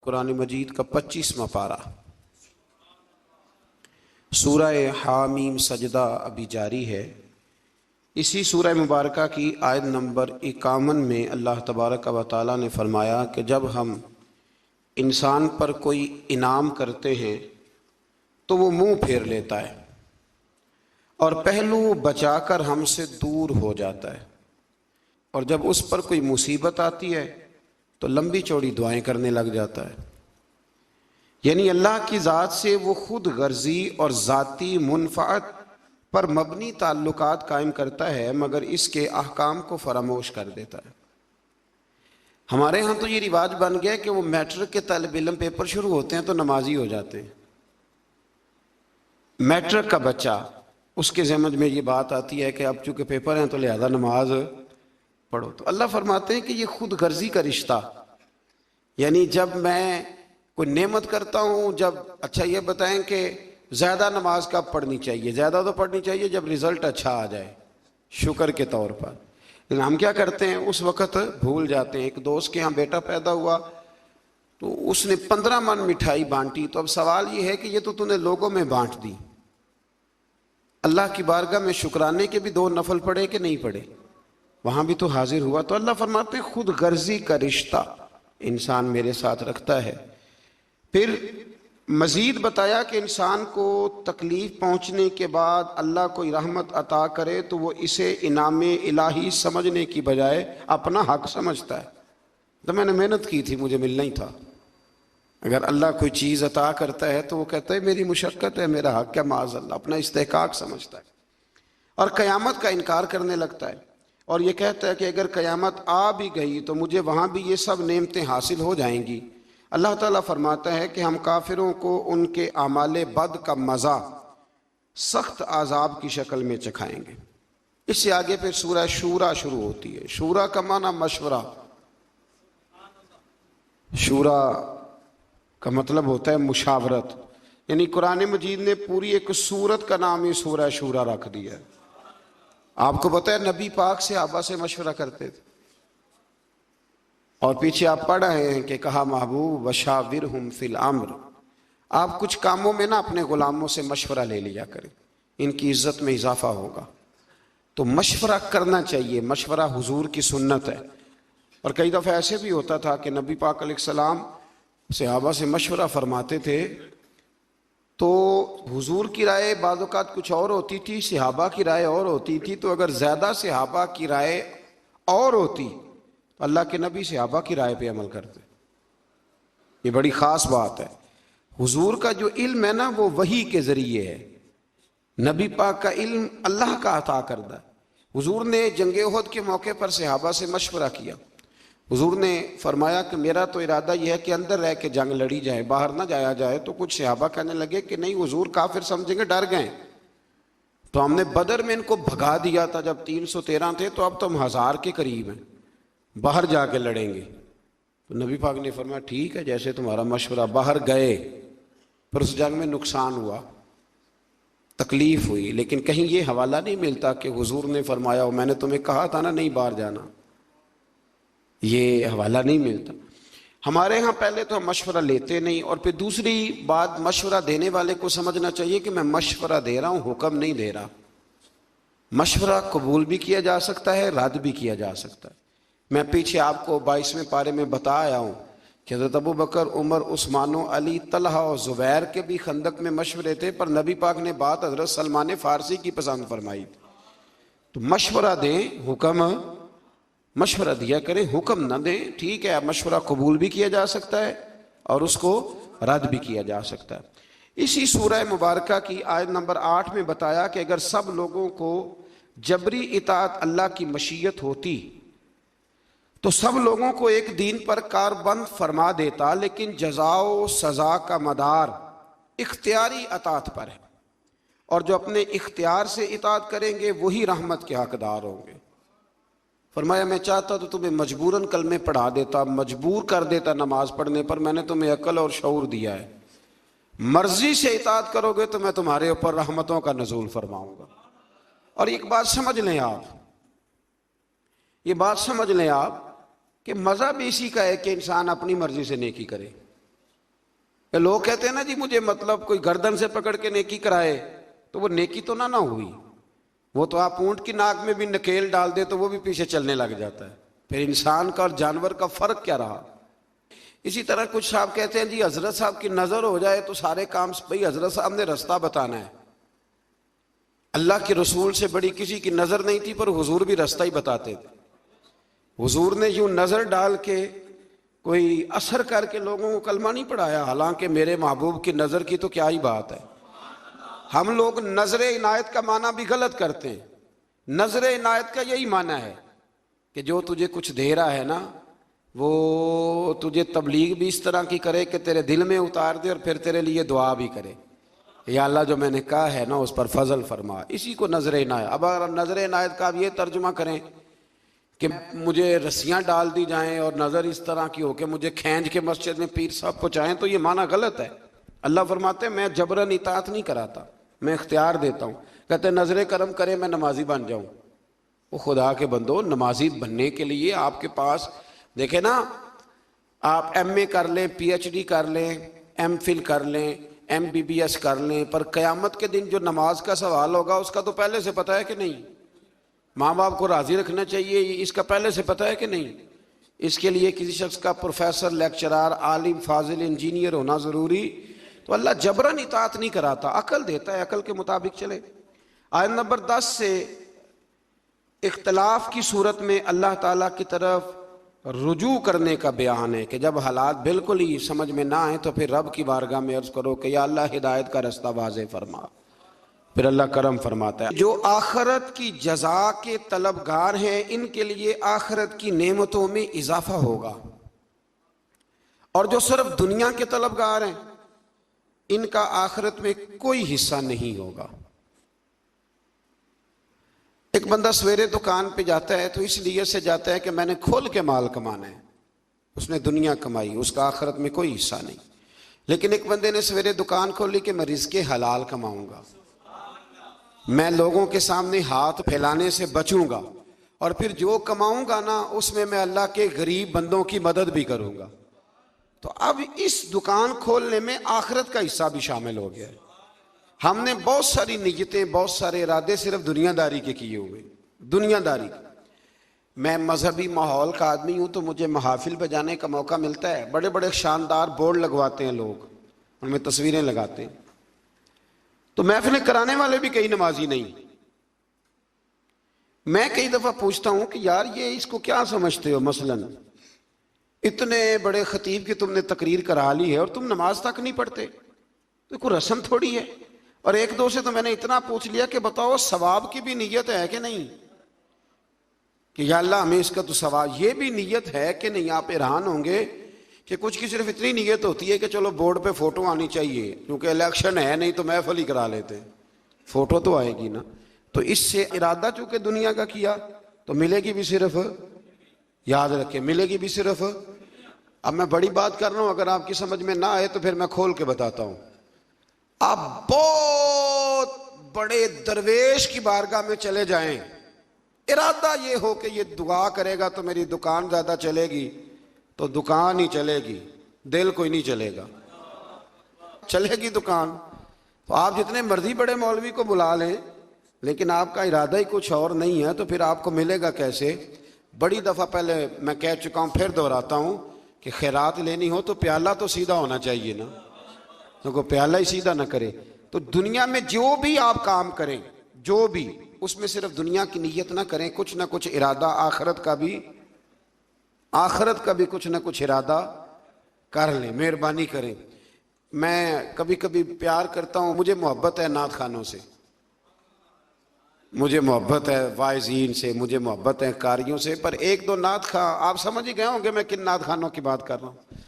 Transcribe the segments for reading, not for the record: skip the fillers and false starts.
قرآن مجید کا 25واں پارہ سورہ حامیم سجدہ ابھی جاری ہے۔ اسی سورہ مبارکہ کی آیت نمبر 51 میں اللہ تبارک و تعالیٰ نے فرمایا کہ جب ہم انسان پر کوئی انعام کرتے ہیں تو وہ منہ پھیر لیتا ہے اور پہلو بچا کر ہم سے دور ہو جاتا ہے، اور جب اس پر کوئی مصیبت آتی ہے تو لمبی چوڑی دعائیں کرنے لگ جاتا ہے۔ یعنی اللہ کی ذات سے وہ خود غرضی اور ذاتی منفعت پر مبنی تعلقات قائم کرتا ہے، مگر اس کے احکام کو فراموش کر دیتا ہے۔ ہمارے ہاں تو یہ رواج بن گیا کہ وہ میٹرک کے طالب علم پیپر شروع ہوتے ہیں تو نمازی ہو جاتے ہیں۔ میٹرک کا بچہ، اس کے ذہن میں یہ بات آتی ہے کہ اب چونکہ پیپر ہیں تو لہذا نماز پڑھو۔ تو اللہ فرماتے ہیں کہ یہ خود غرضی کا رشتہ، یعنی جب میں کوئی نعمت کرتا ہوں، جب اچھا یہ بتائیں کہ زیادہ نماز کب پڑھنی چاہیے؟ زیادہ تو پڑھنی چاہیے جب رزلٹ اچھا آ جائے، شکر کے طور پر۔ لیکن ہم کیا کرتے ہیں، اس وقت بھول جاتے ہیں۔ ایک دوست کے ہاں بیٹا پیدا ہوا تو اس نے 15 من مٹھائی بانٹی، تو اب سوال یہ ہے کہ یہ تو نے لوگوں میں بانٹ دی، اللہ کی بارگاہ میں شکرانے کے بھی 2 نفل پڑھے کہ نہیں پڑھے؟ وہاں بھی تو حاضر ہوا۔ تو اللہ فرماتے ہیں خود غرضی کا رشتہ انسان میرے ساتھ رکھتا ہے۔ پھر مزید بتایا کہ انسان کو تکلیف پہنچنے کے بعد اللہ کوئی رحمت عطا کرے تو وہ اسے انعام الہی سمجھنے کی بجائے اپنا حق سمجھتا ہے۔ تو میں نے محنت کی تھی، مجھے ملنا ہی تھا۔ اگر اللہ کوئی چیز عطا کرتا ہے تو وہ کہتا ہے میری مشقت ہے، میرا حق ہے، معاذ اللہ، اپنا استحقاق سمجھتا ہے اور قیامت کا انکار کرنے لگتا ہے، اور یہ کہتا ہے کہ اگر قیامت آ بھی گئی تو مجھے وہاں بھی یہ سب نعمتیں حاصل ہو جائیں گی۔ اللہ تعالیٰ فرماتا ہے کہ ہم کافروں کو ان کے اعمال بد کا مزہ سخت عذاب کی شکل میں چکھائیں گے۔ اس سے آگے پھر سورہ شورا شروع ہوتی ہے۔ شورا کا معنی مشورہ، شورا کا مطلب ہوتا ہے مشاورت، یعنی قرآن مجید نے پوری ایک سورت کا نام ہی سورہ شورا رکھ دیا ہے۔ آپ کو پتہ ہے نبی پاک صحابہ سے مشورہ کرتے تھے، اور پیچھے آپ پڑھ رہے ہیں کہ کہا محبوب وشاورہم فی الامر، آپ کچھ کاموں میں نا اپنے غلاموں سے مشورہ لے لیا کریں، ان کی عزت میں اضافہ ہوگا۔ تو مشورہ کرنا چاہیے، مشورہ حضور کی سنت ہے۔ اور کئی دفعہ ایسے بھی ہوتا تھا کہ نبی پاک علیہ السلام صحابہ سے مشورہ فرماتے تھے تو حضور کی رائے بعض اوقات کچھ اور ہوتی تھی، صحابہ کی رائے اور ہوتی تھی۔ تو اگر زیادہ صحابہ کی رائے اور ہوتی تو اللہ کے نبی صحابہ کی رائے پہ عمل کرتے۔ یہ بڑی خاص بات ہے۔ حضور کا جو علم ہے نا وہ وحی کے ذریعے ہے، نبی پاک کا علم اللہ کا عطا کردہ ہے۔ حضور نے جنگ احد کے موقع پر صحابہ سے مشورہ کیا۔ حضور نے فرمایا کہ میرا تو ارادہ یہ ہے کہ اندر رہ کے جنگ لڑی جائے، باہر نہ جایا جائے۔ تو کچھ صحابہ کہنے لگے کہ نہیں حضور کافر سمجھیں گے، ڈر گئے۔ تو ہم نے بدر میں ان کو بھگا دیا تھا جب 313 تھے، تو اب تو ہم 1000 کے قریب ہیں، باہر جا کے لڑیں گے۔ تو نبی پاک نے فرمایا ٹھیک ہے جیسے تمہارا مشورہ۔ باہر گئے، پر اس جنگ میں نقصان ہوا، تکلیف ہوئی، لیکن کہیں یہ حوالہ نہیں ملتا کہ حضور نے فرمایا ہو میں نے تمہیں کہا تھا نا نہیں باہر جانا، یہ حوالہ نہیں ملتا۔ ہمارے ہاں پہلے تو ہم مشورہ لیتے نہیں، اور پھر دوسری بات مشورہ دینے والے کو سمجھنا چاہیے کہ میں مشورہ دے رہا ہوں، حکم نہیں دے رہا۔ مشورہ قبول بھی کیا جا سکتا ہے، رد بھی کیا جا سکتا ہے۔ میں پیچھے آپ کو 22ویں پارے میں بتا آیا ہوں کہ حضرت ابو بکر، عمر، عثمان و علی، طلحہ اور زبیر کے بھی خندق میں مشورے تھے، پر نبی پاک نے بات حضرت سلمان فارسی کی پسند فرمائی تھی۔ تو مشورہ دیں، حکم مشورہ دیا کریں، حکم نہ دیں۔ ٹھیک ہے، مشورہ قبول بھی کیا جا سکتا ہے اور اس کو رد بھی کیا جا سکتا ہے۔ اسی سورہ مبارکہ کی آیت نمبر 8 میں بتایا کہ اگر سب لوگوں کو جبری اطاعت اللہ کی مشیت ہوتی تو سب لوگوں کو ایک دین پر کاربند فرما دیتا، لیکن جزا و سزا کا مدار اختیاری اطاعت پر ہے، اور جو اپنے اختیار سے اطاعت کریں گے وہی رحمت کے حقدار ہوں گے۔ فرمایا میں چاہتا تو تمہیں مجبوراً کلمے پڑھا دیتا، مجبور کر دیتا نماز پڑھنے پر، میں نے تمہیں عقل اور شعور دیا ہے، مرضی سے اطاعت کرو گے تو میں تمہارے اوپر رحمتوں کا نزول فرماؤں گا۔ اور ایک بات سمجھ لیں آپ، یہ بات سمجھ لیں آپ کہ مذہب اسی کا ہے کہ انسان اپنی مرضی سے نیکی کرے۔ کہ لوگ کہتے ہیں نا جی مجھے مطلب کوئی گردن سے پکڑ کے نیکی کرائے، تو وہ نیکی تو نہ ہوئی، وہ تو آپ اونٹ کی ناک میں بھی نکیل ڈال دے تو وہ بھی پیچھے چلنے لگ جاتا ہے، پھر انسان کا اور جانور کا فرق کیا رہا؟ اسی طرح کچھ صاحب کہتے ہیں جی حضرت صاحب کی نظر ہو جائے تو سارے کام، بھئی حضرت صاحب نے رستہ بتانا ہے، اللہ کے رسول سے بڑی کسی کی نظر نہیں تھی، پر حضور بھی رستہ ہی بتاتے تھے۔ حضور نے یوں نظر ڈال کے کوئی اثر کر کے لوگوں کو کلمہ نہیں پڑھایا، حالانکہ میرے محبوب کی نظر کی تو کیا ہی بات ہے۔ ہم لوگ نظر عنایت کا معنی بھی غلط کرتے ہیں۔ نظر عنایت کا یہی معنی ہے کہ جو تجھے کچھ دے رہا ہے نا، وہ تجھے تبلیغ بھی اس طرح کی کرے کہ تیرے دل میں اتار دے، اور پھر تیرے لیے دعا بھی کرے، یا اللہ جو میں نے کہا ہے نا اس پر فضل فرما، اسی کو نظر عنایت۔ اب اگر نظر عنایت کا اب یہ ترجمہ کریں کہ مجھے رسیاں ڈال دی جائیں اور نظر اس طرح کی ہو کہ مجھے کھینچ کے مسجد میں پیر صاحب پہنچائیں، تو یہ معنی غلط ہے۔ اللہ فرماتے ہیں میں جبراً اطاعت نہیں کراتا، میں اختیار دیتا ہوں۔ کہتے ہیں نظر کرم کرے میں نمازی بن جاؤں۔ وہ خدا کے بندو، نمازی بننے کے لیے آپ کے پاس دیکھیں نا، آپ ایم اے کر لیں، پی ایچ ڈی کر لیں، ایم فل کر لیں، ایم بی بی ایس کر لیں، پر قیامت کے دن جو نماز کا سوال ہوگا اس کا تو پہلے سے پتہ ہے کہ نہیں؟ ماں باپ کو راضی رکھنا چاہیے، اس کا پہلے سے پتہ ہے کہ نہیں؟ اس کے لیے کسی شخص کا پروفیسر، لیکچرار، عالم، فاضل، انجینئر ہونا ضروری؟ تو اللہ جبراً اطاعت نہیں کراتا، عقل دیتا ہے، عقل کے مطابق چلے۔ آیت نمبر 10 سے اختلاف کی صورت میں اللہ تعالیٰ کی طرف رجوع کرنے کا بیان ہے کہ جب حالات بالکل ہی سمجھ میں نہ آئیں تو پھر رب کی بارگاہ میں عرض کرو کہ یا اللہ ہدایت کا رستہ واضح فرما، پھر اللہ کرم فرماتا ہے۔ جو آخرت کی جزا کے طلبگار ہیں ان کے لیے آخرت کی نعمتوں میں اضافہ ہوگا، اور جو صرف دنیا کے طلبگار ہیں ان کا آخرت میں کوئی حصہ نہیں ہوگا۔ ایک بندہ سویرے دکان پہ جاتا ہے تو اس لیے سے جاتا ہے کہ میں نے کھول کے مال کمانا ہے، اس نے دنیا کمائی، اس کا آخرت میں کوئی حصہ نہیں۔ لیکن ایک بندے نے سویرے دکان کھولی کہ میں رزق حلال کماؤں گا، میں لوگوں کے سامنے ہاتھ پھیلانے سے بچوں گا، اور پھر جو کماؤں گا نا اس میں اللہ کے غریب بندوں کی مدد بھی کروں گا، تو اب اس دکان کھولنے میں آخرت کا حصہ بھی شامل ہو گیا ہے۔ ہم نے بہت ساری نیتیں، بہت سارے ارادے صرف دنیا داری کے کیے ہوئے، دنیا داری۔ میں مذہبی ماحول کا آدمی ہوں تو مجھے محافل پہ جانے کا موقع ملتا ہے، بڑے بڑے شاندار بورڈ لگواتے ہیں لوگ، ان میں تصویریں لگاتے ہیں، تو محفلیں کرانے والے بھی کئی نمازی نہیں۔ میں کئی دفعہ پوچھتا ہوں کہ یار یہ اس کو کیا سمجھتے ہو، مثلاً اتنے بڑے خطیب کی تم نے تقریر کرا لی ہے اور تم نماز تک نہیں پڑھتے، تو کوئی رسم تھوڑی ہے۔ اور ایک دو سے تو میں نے اتنا پوچھ لیا کہ بتاؤ ثواب کی بھی نیت ہے کہ نہیں، کہ یا اللہ ہمیں اس کا تو ثواب، یہ بھی نیت ہے کہ نہیں؟ آپ حیران ہوں گے کہ کچھ کی صرف اتنی نیت ہوتی ہے کہ چلو بورڈ پہ فوٹو آنی چاہیے، کیونکہ الیکشن ہے، نہیں تو محفل ہی کرا لیتے، فوٹو تو آئے گی نا۔ تو اس سے ارادہ چونکہ دنیا کا کیا تو ملے گی بھی صرف، یاد رکھیں ملے گی بھی صرف۔ اب میں بڑی بات کر رہا ہوں، اگر آپ کی سمجھ میں نہ آئے تو پھر میں کھول کے بتاتا ہوں۔ آپ بہت بڑے درویش کی بارگاہ میں چلے جائیں، ارادہ یہ ہو کہ یہ دعا کرے گا تو میری دکان زیادہ چلے گی، تو دکان ہی چلے گی، دل کوئی نہیں چلے گا، چلے گی دکان۔ تو آپ جتنے مرضی بڑے مولوی کو بلا لیں، لیکن آپ کا ارادہ ہی کچھ اور نہیں ہے تو پھر آپ کو ملے گا کیسے؟ بڑی دفعہ پہلے میں کہہ چکا ہوں، پھر دہراتا ہوں کہ خیرات لینی ہو تو پیالہ تو سیدھا ہونا چاہیے نا، کیونکہ پیالہ ہی سیدھا نہ کرے۔ تو دنیا میں جو بھی آپ کام کریں، جو بھی، اس میں صرف دنیا کی نیت نہ کریں، کچھ نہ کچھ ارادہ آخرت کا بھی کچھ نہ کچھ ارادہ کر لیں، مہربانی کریں۔ میں کبھی کبھی پیار کرتا ہوں، مجھے محبت ہے نعت خوانوں سے، مجھے محبت ہے واعظین سے، مجھے محبت ہے قاریوں سے، پر ایک دو نعت خواں، آپ سمجھ ہی گئے ہوں گے میں کن نعت خوانوں کی بات کر رہا ہوں۔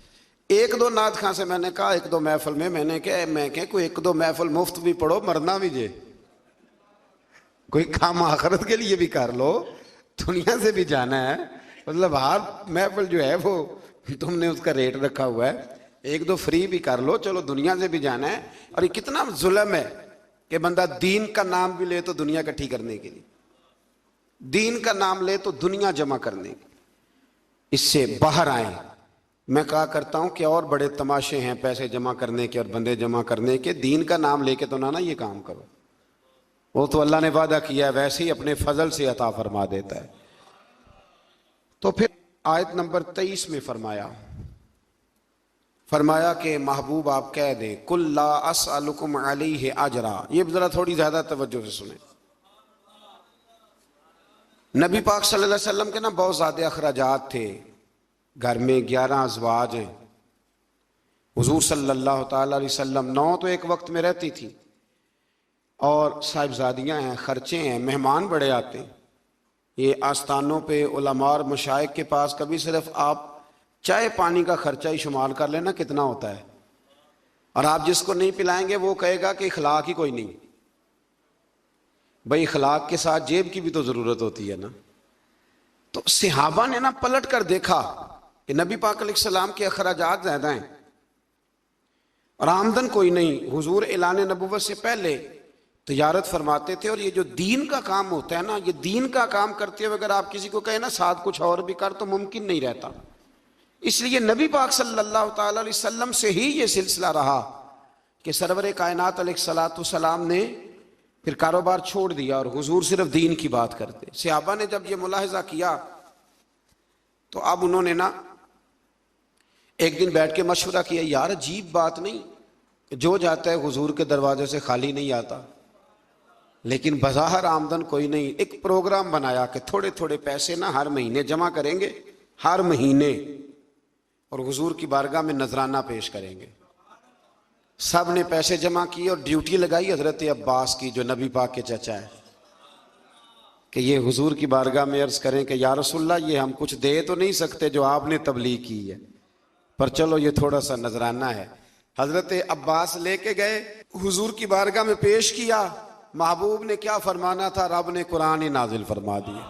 ایک دو نعت خواں سے میں نے کہا ایک دو محفل میں، میں نے کہا کوئی ایک دو محفل مفت بھی پڑھو، مرنا بھی جے، کوئی کام آخرت کے لیے بھی کر لو، دنیا سے بھی جانا ہے، مطلب ہر محفل جو ہے وہ تم نے اس کا ریٹ رکھا ہوا ہے، ایک دو فری بھی کر لو، چلو دنیا سے بھی جانا ہے۔ اور یہ کتنا ظلم ہے کہ بندہ دین کا نام بھی لے تو دنیا اکٹھی کرنے کے لیے، دین کا نام لے تو دنیا جمع کرنے کے، اس سے باہر آئیں۔ میں کہا کرتا ہوں کہ اور بڑے تماشے ہیں پیسے جمع کرنے کے اور بندے جمع کرنے کے، دین کا نام لے کے تو نہ یہ کام کرو، وہ تو اللہ نے وعدہ کیا ہے ویسے ہی اپنے فضل سے عطا فرما دیتا ہے۔ تو پھر آیت نمبر 23 میں فرمایا کہ محبوب آپ کہہ دیں قُل لَا أَسْأَلُكُمْ عَلَيْهِ أَجْرًا۔ یہ ذرا تھوڑی زیادہ توجہ سے سنیں۔ نبی پاک صلی اللہ علیہ وسلم کے نا بہت زیادہ اخراجات تھے، گھر میں 11 ازواج ہیں، حضور صلی اللہ تعالی علیہ وسلم 9 تو ایک وقت میں رہتی تھی، اور صاحبزادیاں ہیں، خرچے ہیں، مہمان بڑے آتے ہیں۔ یہ آستانوں پہ علماء اور مشائخ کے پاس کبھی صرف آپ چائے پانی کا خرچہ ہی شمار کر لینا کتنا ہوتا ہے، اور آپ جس کو نہیں پلائیں گے وہ کہے گا کہ اخلاق ہی کوئی نہیں۔ بھئی اخلاق کے ساتھ جیب کی بھی تو ضرورت ہوتی ہے نا۔ تو صحابہ نے نا پلٹ کر دیکھا کہ نبی پاک علیہ السلام کے اخراجات زیادہ ہیں اور آمدن کوئی نہیں۔ حضور اعلان نبوت سے پہلے تجارت فرماتے تھے، اور یہ جو دین کا کام ہوتا ہے نا، یہ دین کا کام کرتے ہوئے اگر آپ کسی کو کہیں نا ساتھ کچھ اور بھی کر تو ممکن نہیں رہتا۔ اس لیے نبی پاک صلی اللہ تعالی علیہ وسلم سے ہی یہ سلسلہ رہا کہ سرور کائنات علیہ الصلوۃ والسلام نے پھر کاروبار چھوڑ دیا اور حضور صرف دین کی بات کرتے۔ صحابہ نے جب یہ ملاحظہ کیا تو اب انہوں نے نا ایک دن بیٹھ کے مشورہ کیا، یار عجیب بات نہیں، جو جاتا ہے حضور کے دروازے سے خالی نہیں آتا، لیکن بظاہر آمدن کوئی نہیں۔ ایک پروگرام بنایا کہ تھوڑے تھوڑے پیسے نا ہر مہینے جمع کریں گے، ہر مہینے، اور حضور کی بارگاہ میں نذرانہ پیش کریں گے۔ سب نے پیسے جمع کیے اور ڈیوٹی لگائی حضرت عباس کی جو نبی پاک کے چچا ہے، کہ یہ حضور کی بارگاہ میں عرض کریں کہ یا رسول اللہ یہ ہم کچھ دے تو نہیں سکتے جو آپ نے تبلیغ کی ہے، پر چلو یہ تھوڑا سا نذرانہ ہے۔ حضرت عباس لے کے گئے، حضور کی بارگاہ میں پیش کیا۔ محبوب نے کیا فرمانا تھا، رب نے قرآن نازل فرما دیا۔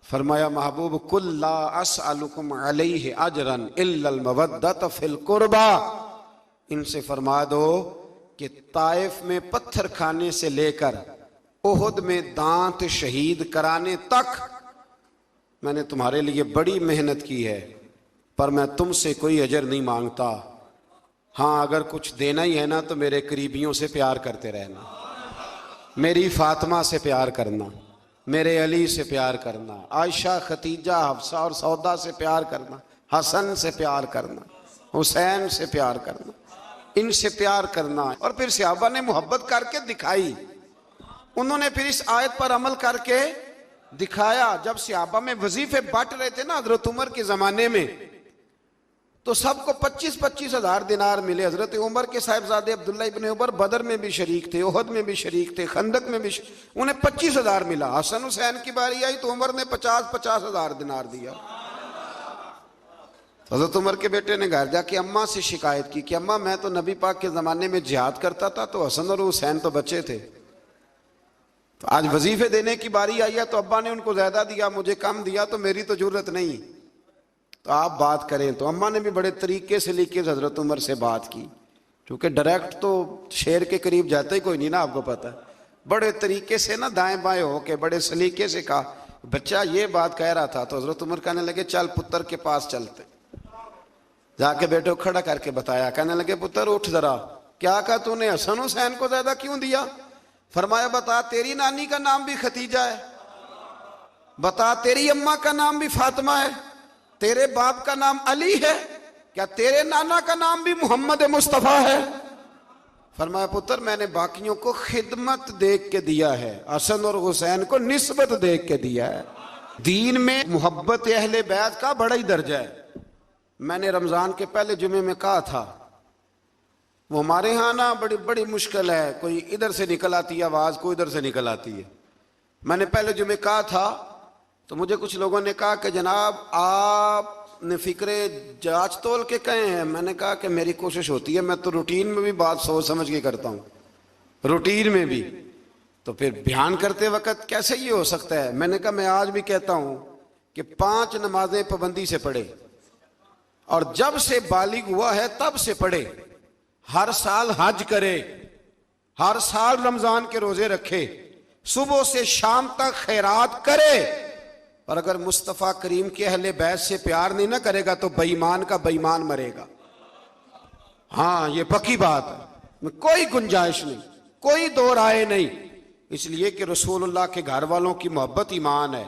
فرمایا محبوب قُل لَا أَسْأَلُكُمْ عَلَيْهِ أَجْرًا إِلَّا الْمَوَدَّةَ فِي الْقُرْبَى۔ ان سے فرما دو کہ طائف میں پتھر کھانے سے لے کر احد میں دانت شہید کرانے تک میں نے تمہارے لیے بڑی محنت کی ہے، پر میں تم سے کوئی اجر نہیں مانگتا۔ ہاں اگر کچھ دینا ہی ہے نا تو میرے قریبیوں سے پیار کرتے رہنا، میری فاطمہ سے پیار کرنا، میرے علی سے پیار کرنا، عائشہ ختیجہ حفصہ اور سودا سے پیار کرنا، حسن سے پیار کرنا، حسین سے پیار کرنا، ان سے پیار کرنا۔ اور پھر صحابہ نے محبت کر کے دکھائی، انہوں نے پھر اس آیت پر عمل کر کے دکھایا۔ جب صحابہ میں وظیفے بانٹ رہے تھے نا حضرت عمر کے زمانے میں، تو سب کو 25-25 ہزار دینار ملے۔ حضرت عمر کے صاحبزادے عبداللہ ابن عمر بدر میں بھی شریک تھے، احد میں بھی شریک تھے، خندق میں بھی انہیں 25 ہزار ملا۔ حسن حسین کی باری آئی تو عمر نے 50-50 ہزار دینار دیا۔ حضرت عمر کے بیٹے نے گھر جا کے اماں سے شکایت کی کہ اماں میں تو نبی پاک کے زمانے میں جہاد کرتا تھا تو حسن اور حسین تو بچے تھے، تو آج وظیفے دینے کی باری آئی ہے تو ابا نے ان کو زیادہ دیا، مجھے کم دیا، تو میری تو ضرورت نہیں، تو آپ بات کریں۔ تو اماں نے بھی بڑے طریقے سے لے کے حضرت عمر سے بات کی، کیونکہ ڈائریکٹ تو شیر کے قریب جاتا ہی کوئی نہیں نا، آپ کو پتہ ہے۔ بڑے طریقے سے نا دائیں بائیں ہو کے بڑے سلیقے سے کہا، بچہ یہ بات کہہ رہا تھا، تو حضرت عمر کہنے لگے چل پتر کے پاس چلتے۔ جا کے بیٹے کو کھڑا کر کے بتایا، کہنے لگے پتر اٹھ ذرا، کیا کہا تو نے حسن حسین کو زیادہ کیوں دیا؟ فرمایا بتا تیری نانی کا نام بھی ختیجہ ہے، بتا تیری اماں کا نام بھی فاطمہ ہے، تیرے باپ کا نام علی ہے، کیا تیرے نانا کا نام بھی محمد مصطفیٰ ہے؟ فرمایا پتر میں نے باقیوں کو خدمت دیکھ کے دیا ہے، حسن اور حسین کو نسبت دیکھ کے دیا ہے۔ دین میں محبت اہل بیت کا بڑا ہی درجہ ہے۔ میں نے رمضان کے پہلے جمعے میں کہا تھا، وہ ہمارے ہاں نا بڑی مشکل ہے، کوئی ادھر سے نکل آتی ہے آواز، کوئی ادھر سے نکل آتی ہے۔ میں نے پہلے جمعے کہا تھا تو مجھے کچھ لوگوں نے کہا کہ جناب آپ نے فکرے جانچ تول کے کہے ہیں۔ میں نے کہا کہ میری کوشش ہوتی ہے، میں تو روٹین میں بھی بات سوچ سمجھ کے کرتا ہوں، روٹین میں بھی، تو پھر بیان کرتے وقت کیسے یہ ہو سکتا ہے؟ میں نے کہا میں آج بھی کہتا ہوں کہ 5 نمازیں پابندی سے پڑھے، اور جب سے بالغ ہوا ہے تب سے پڑھے، ہر سال حج کرے، ہر سال رمضان کے روزے رکھے، صبح سے شام تک خیرات کرے، اور اگر مصطفیٰ کریم کے اہل بیت سے پیار نہیں نہ کرے گا تو بے ایمان کا بے ایمان مرے گا. ہاں یہ پکی بات ہے، کوئی گنجائش نہیں، کوئی دو رائے نہیں. اس لیے کہ رسول اللہ کے گھر والوں کی محبت ایمان ہے.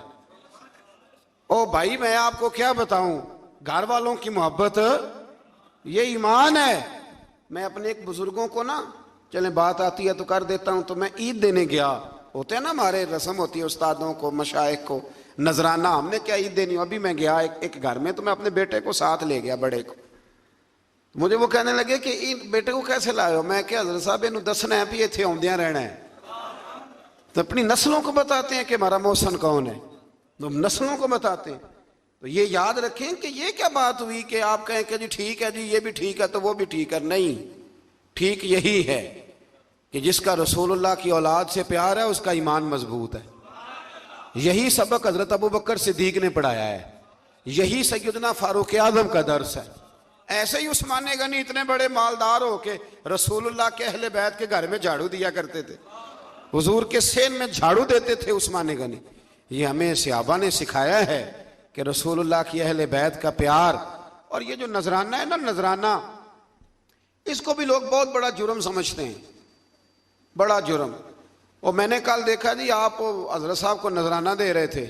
او بھائی میں آپ کو کیا بتاؤں، گھر والوں کی محبت یہ ایمان ہے. میں اپنے ایک بزرگوں کو نا، چلیں بات آتی ہے تو کر دیتا ہوں، تو میں عید دینے گیا. ہوتے ہیں نا ہمارے رسم ہوتی ہے استادوں کو مشائخ کو نذرانہ، ہم نے کیا عید دینی. ابھی میں گیا ایک گھر میں، تو میں اپنے بیٹے کو ساتھ لے گیا، بڑے کو. مجھے وہ کہنے لگے کہ بیٹے کو کیسے لائے ہو؟ میں کہ حضرت صاحب انہوں دسنا ہے بھی اتنے آمدیاں رہنا ہے. تو اپنی نسلوں کو بتاتے ہیں کہ ہمارا محسن کون ہے، تو ہم نسلوں کو بتاتے ہیں. تو یہ یاد رکھیں کہ یہ کیا بات ہوئی کہ آپ کہیں کہ جی ٹھیک ہے جی یہ بھی ٹھیک ہے تو وہ بھی ٹھیک ہے. نہیں، ٹھیک یہی ہے کہ جس کا رسول اللہ کی اولاد سے پیار ہے اس کا ایمان مضبوط ہے. یہی سبق حضرت ابوبکر صدیق نے پڑھایا ہے، یہی سیدنا فاروق اعظم کا درس ہے. ایسے ہی عثمان غنی اتنے بڑے مالدار ہو کے رسول اللہ کے اہل بیت کے گھر میں جھاڑو دیا کرتے تھے، حضور کے سین میں جھاڑو دیتے تھے عثمان غنی. یہ ہمیں صحابہ نے سکھایا ہے کہ رسول اللہ کی اہل بیت کا پیار. اور یہ جو نذرانہ ہے نا، نذرانہ، اس کو بھی لوگ بہت بڑا جرم سمجھتے ہیں، بڑا جرم. اور میں نے کل دیکھا جی آپ حضرت صاحب کو نذرانہ دے رہے تھے،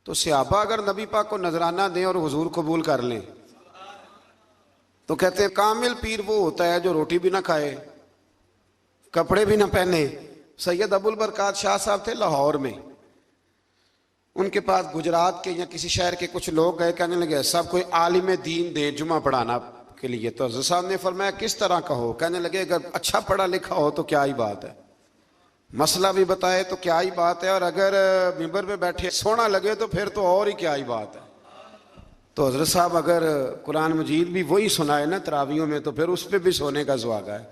تو صحابہ اگر نبی پاک کو نذرانہ دیں اور حضور قبول کر لیں تو کہتے ہیں کامل پیر وہ ہوتا ہے جو روٹی بھی نہ کھائے، کپڑے بھی نہ پہنے. سید ابو البرکات شاہ صاحب تھے لاہور میں، ان کے پاس گجرات کے یا کسی شہر کے کچھ لوگ گئے، کہنے لگے سب کوئی عالم دین دے جمعہ پڑھانا کے لیے. تو حضرت صاحب نے فرمایا کس طرح کا ہو؟ کہنے لگے اگر اچھا پڑھا لکھا ہو تو کیا ہی بات ہے، مسئلہ بھی بتائے تو کیا ہی بات ہے، اور اگر ممبر پہ بیٹھے سونا لگے تو پھر تو اور ہی کیا ہی بات ہے. تو حضرت صاحب اگر قرآن مجید بھی وہی سنائے نا تراویوں میں تو پھر اس پہ بھی سونے کا سواگا ہے.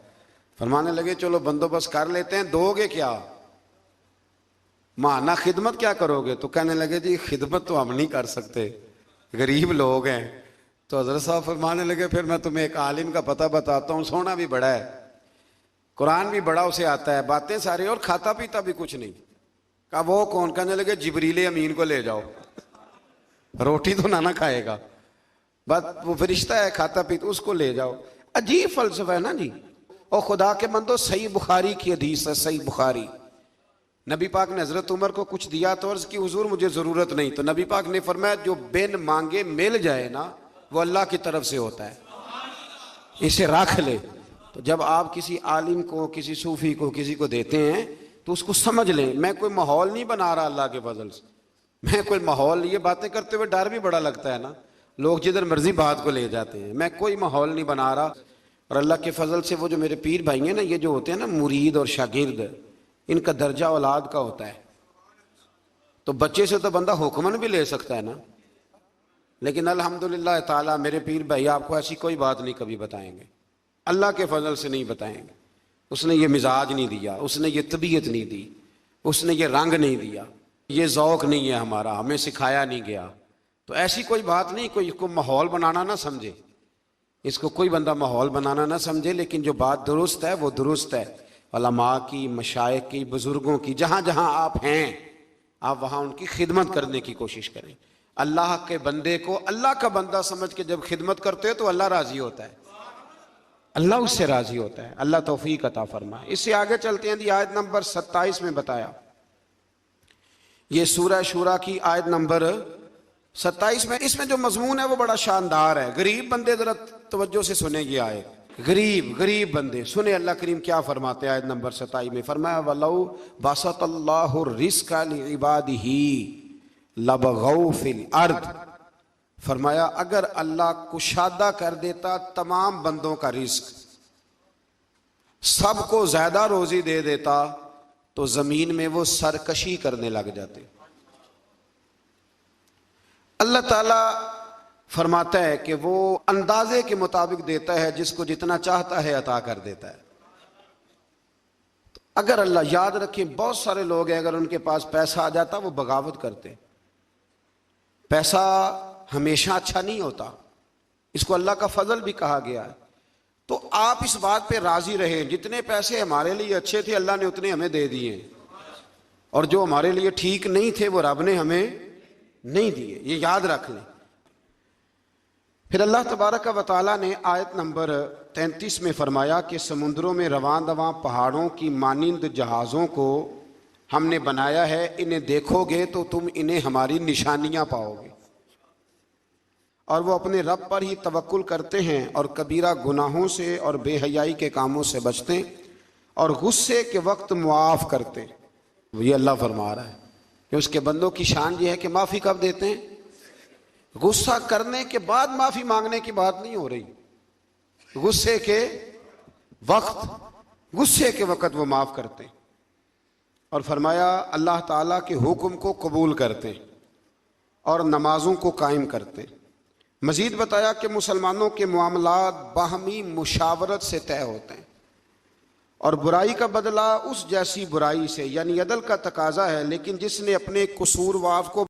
فرمانے لگے چلو بندوبست کر لیتے ہیں، دو گے کیا؟ مانا خدمت کیا کرو گے؟ تو کہنے لگے جی خدمت تو ہم نہیں کر سکتے، غریب لوگ ہیں. تو حضرت صاحب فرمانے لگے پھر میں تمہیں ایک عالم کا پتہ بتاتا ہوں، سونا بھی بڑا ہے، قرآن بھی بڑا اسے آتا ہے، باتیں ساری، اور کھاتا پیتا بھی کچھ نہیں. کہا وہ کون؟ کہنے لگے جبریل امین کو لے جاؤ، روٹی تو نہ کھائے گا، بس وہ فرشتہ ہے کھاتا پیتا، اس کو لے جاؤ. عجیب فلسفہ ہے نا جی. اور خدا کے بندو صحیح بخاری کی حدیث ہے، صحیح بخاری. نبی پاک نے حضرت عمر کو کچھ دیا تو عرض کی حضور مجھے ضرورت نہیں. تو نبی پاک نے فرمایا جو بن مانگے مل جائے نا وہ اللہ کی طرف سے ہوتا ہے، اسے رکھ لے. تو جب آپ کسی عالم کو، کسی صوفی کو، کسی کو دیتے ہیں تو اس کو سمجھ لیں میں کوئی ماحول نہیں بنا رہا اللہ کے فضل سے، میں کوئی ماحول، یہ باتیں کرتے ہوئے ڈر بھی بڑا لگتا ہے نا، لوگ جدھر مرضی بات کو لے جاتے ہیں. میں کوئی ماحول نہیں بنا رہا. اور اللہ کے فضل سے وہ جو میرے پیر بھائی ہیں نا، یہ جو ہوتے ہیں نا مرید اور شاگرد، ان کا درجہ اولاد کا ہوتا ہے. تو بچے سے تو بندہ حکمن بھی لے سکتا ہے نا، لیکن الحمدللہ تعالیٰ میرے پیر بھائی آپ کو ایسی کوئی بات نہیں کبھی بتائیں گے، اللہ کے فضل سے نہیں بتائیں گے. اس نے یہ مزاج نہیں دیا، اس نے یہ طبیعت نہیں دی، اس نے یہ رنگ نہیں دیا، یہ ذوق نہیں ہے ہمارا، ہمیں سکھایا نہیں گیا. تو ایسی کوئی بات نہیں، کوئی اس کو ماحول بنانا نہ سمجھے، اس کو کوئی بندہ ماحول بنانا نہ سمجھے. لیکن جو بات درست ہے وہ درست ہے. علماء کی، مشائخ کی، بزرگوں کی، جہاں جہاں آپ ہیں آپ وہاں ان کی خدمت کرنے کی کوشش کریں. اللہ کے بندے کو اللہ کا بندہ سمجھ کے جب خدمت کرتے ہو تو اللہ راضی ہوتا ہے، اللہ اس سے راضی ہوتا ہے. اللہ توفیق عطا فرمائے. اس سے آگے چلتے ہیں. آیت نمبر 27 میں بتایا، یہ سورہ شورا کی آیت نمبر 27 میں، اس میں جو مضمون ہے وہ بڑا شاندار ہے. غریب بندے ذرا توجہ سے سنیں گے آیت. غریب بندے سنیں اللہ کریم کیا فرماتے ہیں. آیت نمبر 27 میں فرمایا وَلَوْ بَسَطَ اللَّهُ الرِّزْقَ لِعِبَادِهِ لَبَغَوْا فِي الْأَرْضِ. فرمایا اگر اللہ کشادہ کر دیتا تمام بندوں کا رزق، سب کو زیادہ روزی دے دیتا تو زمین میں وہ سرکشی کرنے لگ جاتے. اللہ تعالیٰ فرماتا ہے کہ وہ اندازے کے مطابق دیتا ہے، جس کو جتنا چاہتا ہے عطا کر دیتا ہے. تو اگر اللہ، یاد رکھیں بہت سارے لوگ ہیں اگر ان کے پاس پیسہ آ جاتا وہ بغاوت کرتے. پیسہ ہمیشہ اچھا نہیں ہوتا، اس کو اللہ کا فضل بھی کہا گیا ہے. تو آپ اس بات پہ راضی رہیں جتنے پیسے ہمارے لیے اچھے تھے اللہ نے اتنے ہمیں دے دیے، اور جو ہمارے لیے ٹھیک نہیں تھے وہ رب نے ہمیں نہیں دیے، یہ یاد رکھ لیں۔ پھر اللہ تبارک و تعالیٰ نے آیت نمبر 33 میں فرمایا کہ سمندروں میں رواں دواں پہاڑوں کی مانند جہازوں کو ہم نے بنایا ہے، انہیں دیکھو گے تو تم انہیں ہماری نشانیاں پاؤ گے، اور وہ اپنے رب پر ہی توکل کرتے ہیں اور کبیرہ گناہوں سے اور بے حیائی کے کاموں سے بچتے ہیں اور غصے کے وقت معاف کرتے ہیں۔ یہ اللہ فرما رہا ہے کہ اس کے بندوں کی شان یہ ہے کہ معافی کب دیتے ہیں؟ غصہ کرنے کے بعد معافی مانگنے کی بات نہیں ہو رہی، غصے کے وقت وہ معاف کرتے ہیں۔ اور فرمایا اللہ تعالیٰ کے حکم کو قبول کرتے ہیں اور نمازوں کو قائم کرتے ہیں۔ مزید بتایا کہ مسلمانوں کے معاملات باہمی مشاورت سے طے ہوتے ہیں، اور برائی کا بدلہ اس جیسی برائی سے، یعنی عدل کا تقاضا ہے، لیکن جس نے اپنے قصوروار کو